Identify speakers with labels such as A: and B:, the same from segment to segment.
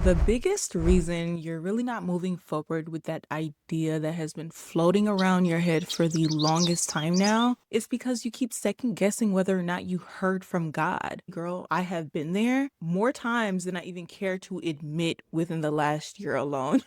A: The biggest reason you're really not moving forward with that idea that has been floating around your head for the longest time now is because you keep second guessing whether or not you heard from God. Girl, I have been there more times than I even care to admit within the last year alone.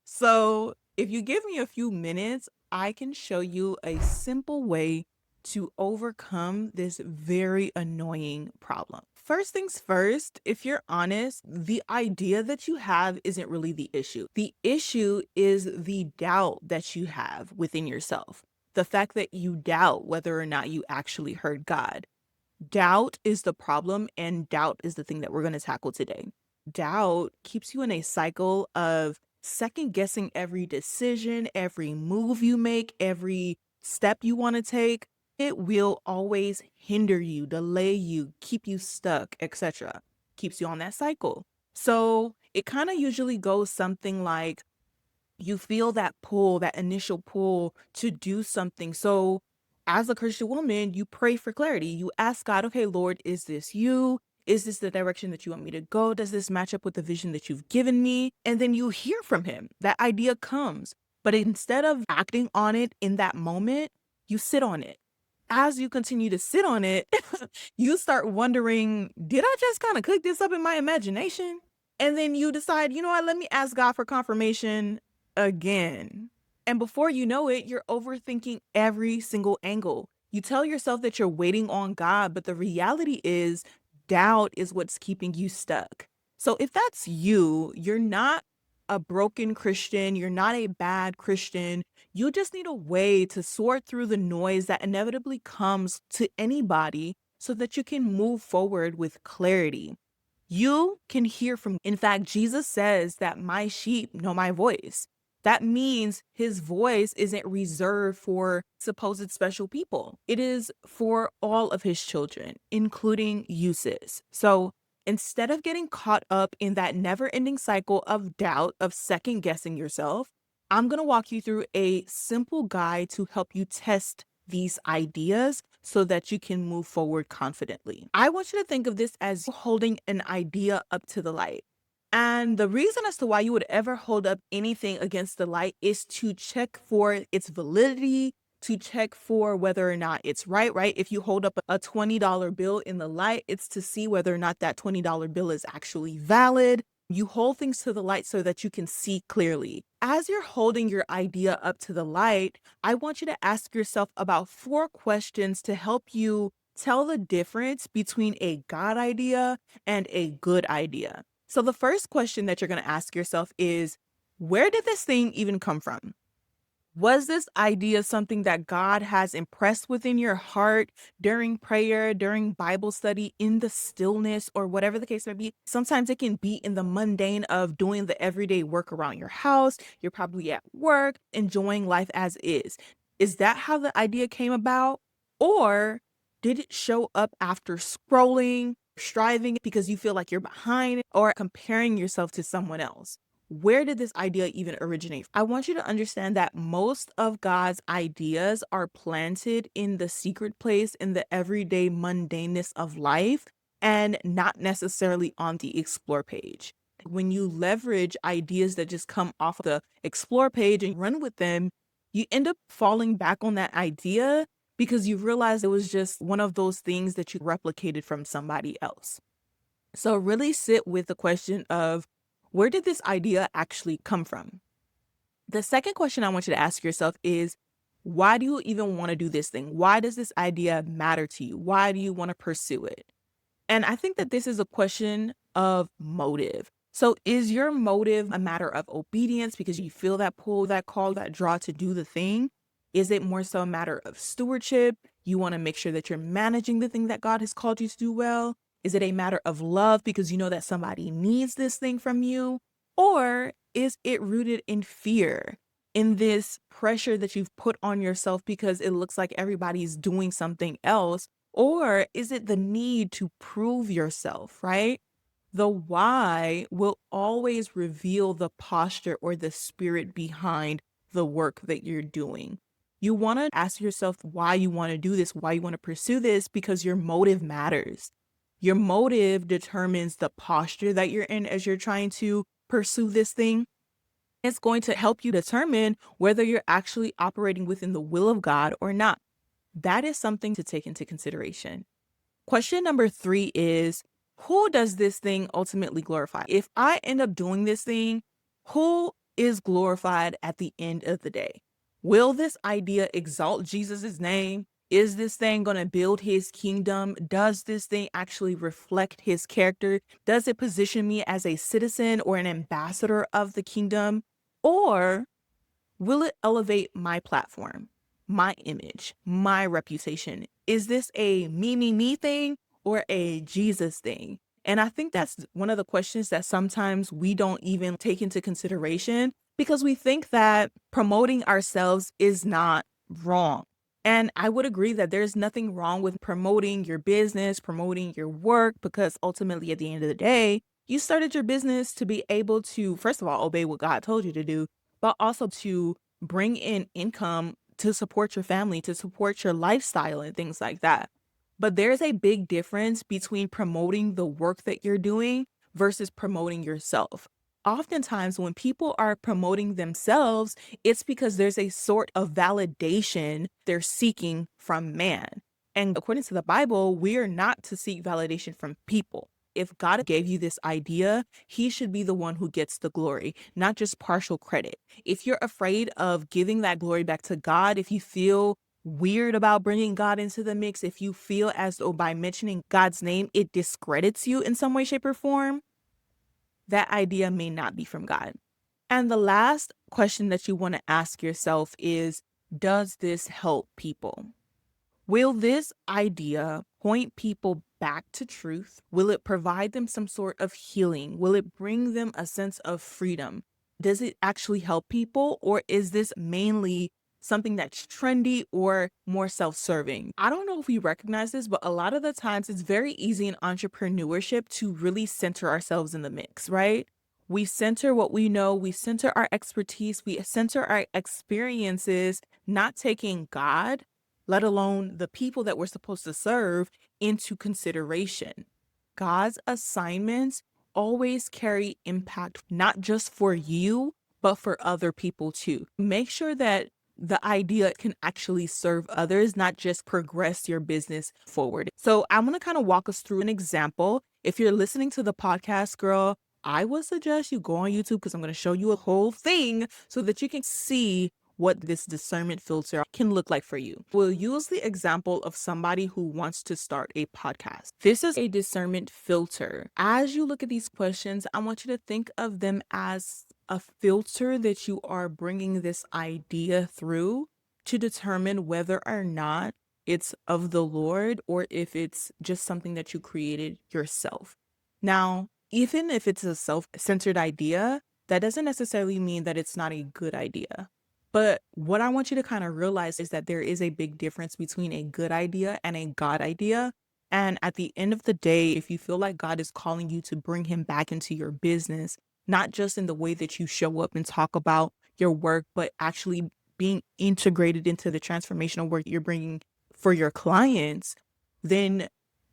A: So, if you give me a few minutes, I can show you a simple way to overcome this very annoying problem. First things first, if you're honest, the idea that you have isn't really the issue. The issue is the doubt that you have within yourself. The fact that you doubt whether or not you actually heard God. Doubt is the problem, and doubt is the thing that we're going to tackle today. Doubt keeps you in a cycle of second guessing every decision, every move you make, every step you want to take. It will always hinder you, delay you, keep you stuck, etc. Keeps you on that cycle. So it kind of usually goes something like you feel that pull, that initial pull to do something. So, as a Christian woman, you pray for clarity. You ask God, okay, Lord, is this you? Is this the direction that you want me to go? Does this match up with the vision that you've given me? And then you hear from Him. That idea comes. But instead of acting on it in that moment, you sit on it. As you continue to sit on it, you start wondering, did I just kind of cook this up in my imagination? And then you decide, you know what, let me ask God for confirmation again. And before you know it, you're overthinking every single angle. You tell yourself that you're waiting on God, but the reality is doubt is what's keeping you stuck. So if that's you, you're not a broken Christian, you're not a bad Christian. You just need a way to sort through the noise that inevitably comes to anybody so that you can move forward with clarity. You can hear from, in fact, Jesus says that my sheep know my voice. That means his voice isn't reserved for supposed special people. It is for all of his children, including you, sis. So instead of getting caught up in that never ending cycle of doubt, of second guessing yourself, I'm going to walk you through a simple guide to help you test these ideas so that you can move forward confidently. I want you to think of this as holding an idea up to the light. And the reason as to why you would ever hold up anything against the light is to check for its validity, to check for whether or not it's right? If you hold up a $20 bill in the light, it's to see whether or not that $20 bill is actually valid. You hold things to the light so that you can see clearly. As you're holding your idea up to the light, I want you to ask yourself about 4 questions to help you tell the difference between a God idea and a good idea. So the first question that you're going to ask yourself is, where did this thing even come from? Was this idea something that God has impressed within your heart during prayer, during Bible study, in the stillness, or whatever the case may be? Sometimes it can be in the mundane of doing the everyday work around your house. You're probably at work, enjoying life as is. Is that how the idea came about? Or did it show up after scrolling, striving because you feel like you're behind, or comparing yourself to someone else? Where did this idea even originate? I want you to understand that most of God's ideas are planted in the secret place, in the everyday mundaneness of life, and not necessarily on the explore page. When you leverage ideas that just come off the explore page and run with them, you end up falling back on that idea because you realize it was just one of those things that you replicated from somebody else. So really sit with the question of, where did this idea actually come from? The second question I want you to ask yourself is, why do you even want to do this thing? Why does this idea matter to you? Why do you want to pursue it? And I think that this is a question of motive. So is your motive a matter of obedience because you feel that pull, that call, that draw to do the thing? Is it more so a matter of stewardship? You want to make sure that you're managing the thing that God has called you to do well? Is it a matter of love because you know that somebody needs this thing from you? Or is it rooted in fear, in this pressure that you've put on yourself because it looks like everybody's doing something else? Or is it the need to prove yourself, right? The why will always reveal the posture or the spirit behind the work that you're doing. You want to ask yourself why you want to do this, why you want to pursue this, because your motive matters. Your motive determines the posture that you're in as you're trying to pursue this thing. It's going to help you determine whether you're actually operating within the will of God or not. That is something to take into consideration. Question number 3 is, who does this thing ultimately glorify? If I end up doing this thing, who is glorified at the end of the day? Will this idea exalt Jesus' name? Is this thing going to build his kingdom? Does this thing actually reflect his character? Does it position me as a citizen or an ambassador of the kingdom? Or will it elevate my platform, my image, my reputation? Is this a me thing or a Jesus thing? And I think that's one of the questions that sometimes we don't even take into consideration because we think that promoting ourselves is not wrong. And I would agree that there's nothing wrong with promoting your business, promoting your work, because ultimately at the end of the day, you started your business to be able to, first of all, obey what God told you to do, but also to bring in income to support your family, to support your lifestyle and things like that. But there's a big difference between promoting the work that you're doing versus promoting yourself. Oftentimes, when people are promoting themselves, it's because there's a sort of validation they're seeking from man. And according to the Bible, we are not to seek validation from people. If God gave you this idea, he should be the one who gets the glory, not just partial credit. If you're afraid of giving that glory back to God, if you feel weird about bringing God into the mix, if you feel as though by mentioning God's name, it discredits you in some way, shape, or form, that idea may not be from God. And the last question that you want to ask yourself is, does this help people? Will this idea point people back to truth? Will it provide them some sort of healing? Will it bring them a sense of freedom? Does it actually help people, or is this mainly something that's trendy or more self-serving? I don't know if we recognize this, but a lot of the times it's very easy in entrepreneurship to really center ourselves in the mix, right? We center what we know, we center our expertise, we center our experiences, not taking God, let alone the people that we're supposed to serve, into consideration. God's assignments always carry impact, not just for you, but for other people too. Make sure that the idea can actually serve others, not just progress your business forward. So I'm going to kind of walk us through an example. If you're listening to the podcast, girl, I would suggest you go on YouTube because I'm going to show you a whole thing so that you can see what this discernment filter can look like for you. We'll use the example of somebody who wants to start a podcast. This is a discernment filter. As you look at these questions, I want you to think of them as a filter that you are bringing this idea through to determine whether or not it's of the Lord or if it's just something that you created yourself. Now, even if it's a self-centered idea, that doesn't necessarily mean that it's not a good idea. But what I want you to kind of realize is that there is a big difference between a good idea and a God idea. And at the end of the day, if you feel like God is calling you to bring him back into your business, not just in the way that you show up and talk about your work, but actually being integrated into the transformational work you're bringing for your clients, then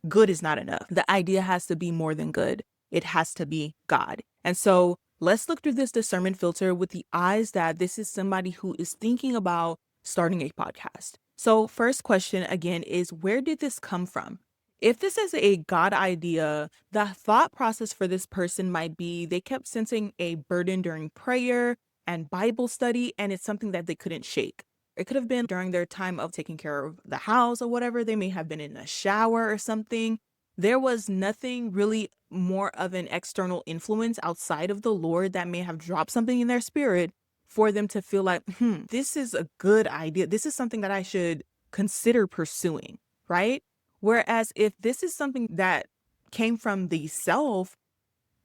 A: good is not enough. The idea has to be more than good. It has to be God. And so let's look through this discernment filter with the eyes that this is somebody who is thinking about starting a podcast. So first question again is, where did this come from? If this is a God idea, the thought process for this person might be they kept sensing a burden during prayer and Bible study, and it's something that they couldn't shake. It could have been during their time of taking care of the house or whatever. They may have been in a shower or something. There was nothing really more of an external influence outside of the Lord that may have dropped something in their spirit for them to feel like, this is a good idea. This is something that I should consider pursuing, right? Whereas if this is something that came from the self,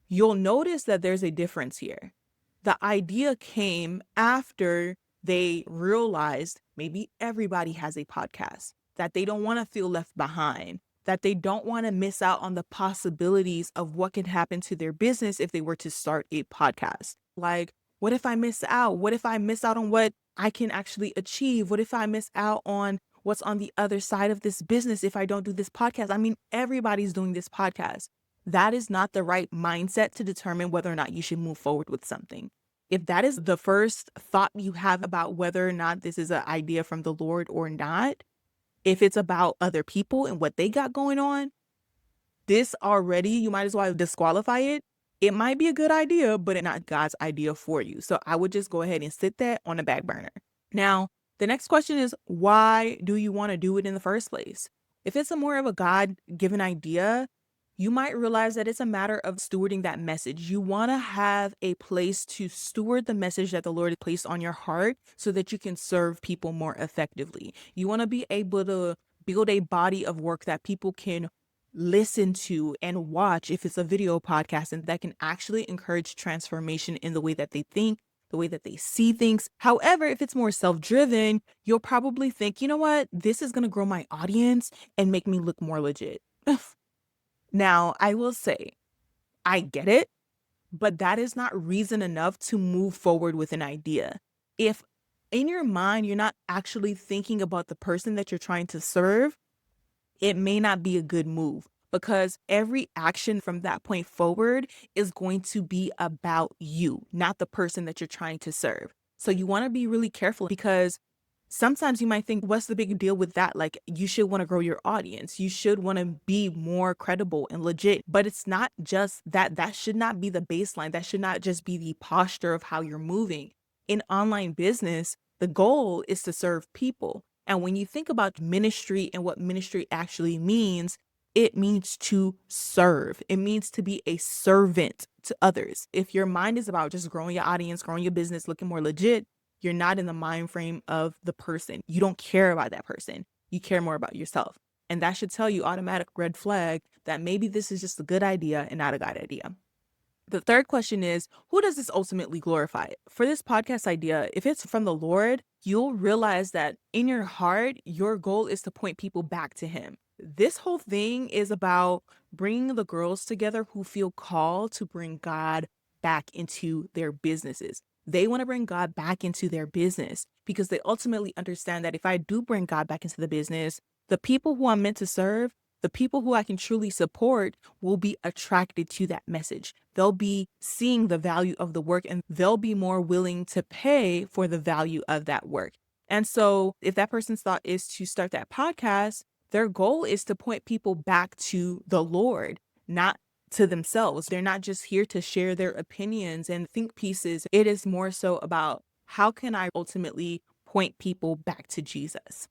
A: you'll notice that there's a difference here. The idea came after they realized maybe everybody has a podcast, that they don't want to feel left behind, that they don't want to miss out on the possibilities of what could happen to their business if they were to start a podcast. Like, what if I miss out? What if I miss out on what I can actually achieve? What if I miss out on What's on the other side of this business if I don't do this podcast? I mean, everybody's doing this podcast. That is not the right mindset to determine whether or not you should move forward with something. If that is the first thought you have about whether or not this is an idea from the Lord or not, if it's about other people and what they got going on, this already, you might as well disqualify it. It might be a good idea, but it's not God's idea for you. So I would just go ahead and sit that on the back burner. Now, the next question is, why do you want to do it in the first place? If it's a more of a God-given idea, you might realize that it's a matter of stewarding that message. You want to have a place to steward the message that the Lord has placed on your heart so that you can serve people more effectively. You want to be able to build a body of work that people can listen to and watch if it's a video podcast, and that can actually encourage transformation in the way that they think, the way that they see things. However, if it's more self-driven, you'll probably think, you know what, this is going to grow my audience and make me look more legit. Now, I will say, I get it, but that is not reason enough to move forward with an idea. If in your mind, you're not actually thinking about the person that you're trying to serve, it may not be a good move, because every action from that point forward is going to be about you, not the person that you're trying to serve. So you want to be really careful, because sometimes you might think, what's the big deal with that? Like, you should want to grow your audience. You should want to be more credible and legit. But it's not just that. That should not be the baseline. That should not just be the posture of how you're moving. In online business, the goal is to serve people. And when you think about ministry and what ministry actually means, it means to serve. It means to be a servant to others. If your mind is about just growing your audience, growing your business, looking more legit, you're not in the mind frame of the person. You don't care about that person. You care more about yourself. And that should tell you, automatic red flag, that maybe this is just a good idea and not a God idea. The third question is, who does this ultimately glorify? For this podcast idea, if it's from the Lord, you'll realize that in your heart, your goal is to point people back to Him. This whole thing is about bringing the girls together who feel called to bring God back into their businesses. They want to bring God back into their business because they ultimately understand that if I do bring God back into the business, the people who I'm meant to serve, the people who I can truly support, will be attracted to that message. They'll be seeing the value of the work, and they'll be more willing to pay for the value of that work. And so if that person's thought is to start that podcast, their goal is to point people back to the Lord, not to themselves. They're not just here to share their opinions and think pieces. It is more so about, how can I ultimately point people back to Jesus?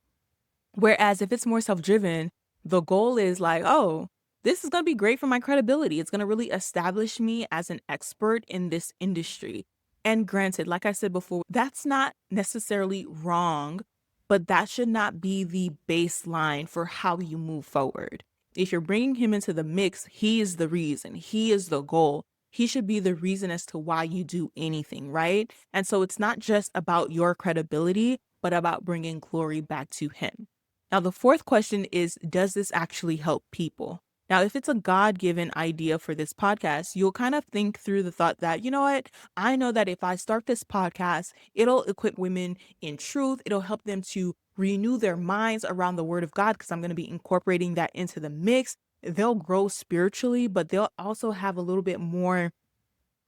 A: Whereas if it's more self-driven, the goal is like, oh, this is going to be great for my credibility. It's going to really establish me as an expert in this industry. And granted, like I said before, that's not necessarily wrong, but that should not be the baseline for how you move forward. If you're bringing Him into the mix, He is the reason. He is the goal. He should be the reason as to why you do anything, right? And so it's not just about your credibility, but about bringing glory back to Him. Now, the fourth question is, does this actually help people? Now, if it's a God-given idea for this podcast, you'll kind of think through the thought that, you know what, I know that if I start this podcast, it'll equip women in truth. It'll help them to renew their minds around the Word of God, because I'm going to be incorporating that into the mix. They'll grow spiritually, but they'll also have a little bit more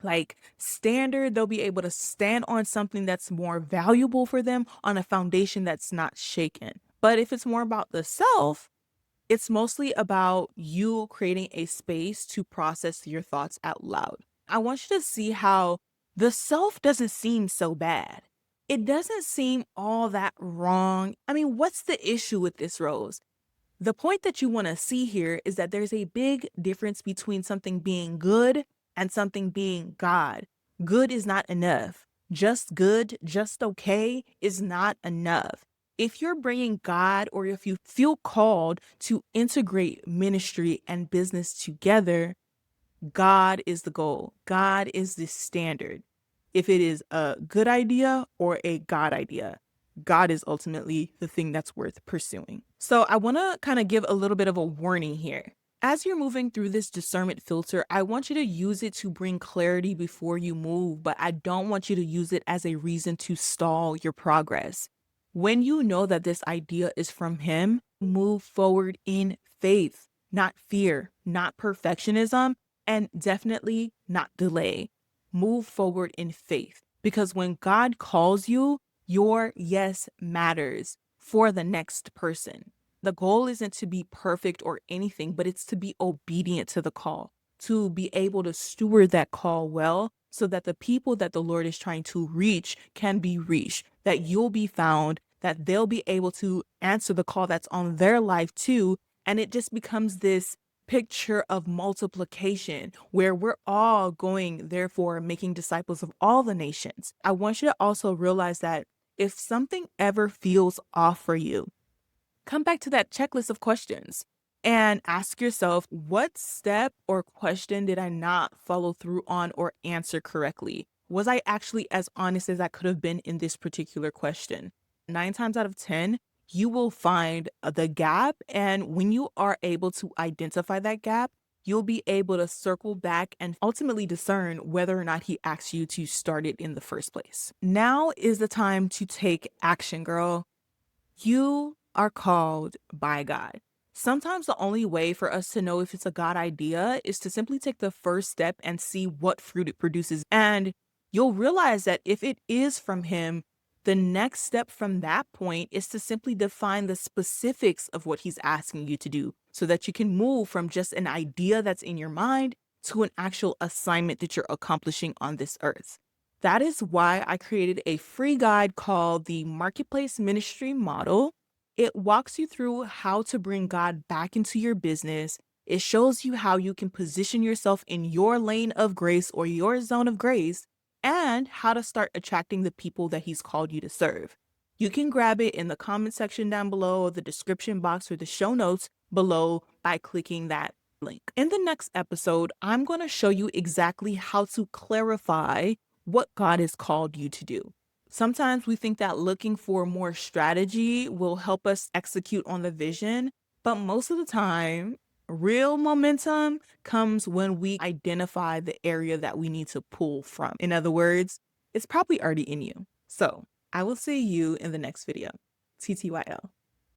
A: like standard. They'll be able to stand on something that's more valuable for them, on a foundation that's not shaken. But if it's more about the self, it's mostly about you creating a space to process your thoughts out loud. I want you to see how the self doesn't seem so bad. It doesn't seem all that wrong. I mean, what's the issue with this, Rose? The point that you want to see here is that there's a big difference between something being good and something being God. Good is not enough. Just good, just okay is not enough. If you're bringing God, or if you feel called to integrate ministry and business together, God is the goal. God is the standard. If it is a good idea or a God idea, God is ultimately the thing that's worth pursuing. So I want to kind of give a little bit of a warning here. As you're moving through this discernment filter, I want you to use it to bring clarity before you move, but I don't want you to use it as a reason to stall your progress. When you know that this idea is from Him, move forward in faith, not fear, not perfectionism, and definitely not delay. Move forward in faith because when God calls you, your yes matters for the next person. The goal isn't to be perfect or anything, but it's to be obedient to the call, to be able to steward that call well so that the people that the Lord is trying to reach can be reached, that you'll be found, that they'll be able to answer the call that's on their life too. And it just becomes this picture of multiplication where we're all going, therefore, making disciples of all the nations. I want you to also realize that if something ever feels off for you, come back to that checklist of questions and ask yourself, what step or question did I not follow through on or answer correctly? Was I actually as honest as I could have been in this particular question? 9 times out of 10, you will find the gap. And when you are able to identify that gap, you'll be able to circle back and ultimately discern whether or not he asked you to start it in the first place. Now is the time to take action, girl. You are called by God. Sometimes the only way for us to know if it's a God idea is to simply take the first step and see what fruit it produces. And you'll realize that if it is from Him, the next step from that point is to simply define the specifics of what He's asking you to do so that you can move from just an idea that's in your mind to an actual assignment that you're accomplishing on this earth. That is why I created a free guide called the Marketplace Ministry Model. It walks you through how to bring God back into your business. It shows you how you can position yourself in your lane of grace or your zone of grace and how to start attracting the people that He's called you to serve. You can grab it in the comment section down below or the description box or the show notes below by clicking that link. In the next episode, I'm going to show you exactly how to clarify what God has called you to do. Sometimes we think that looking for more strategy will help us execute on the vision, but most of the time, real momentum comes when we identify the area that we need to pull from. In other words, it's probably already in you. So I will see you in the next video. TTYL.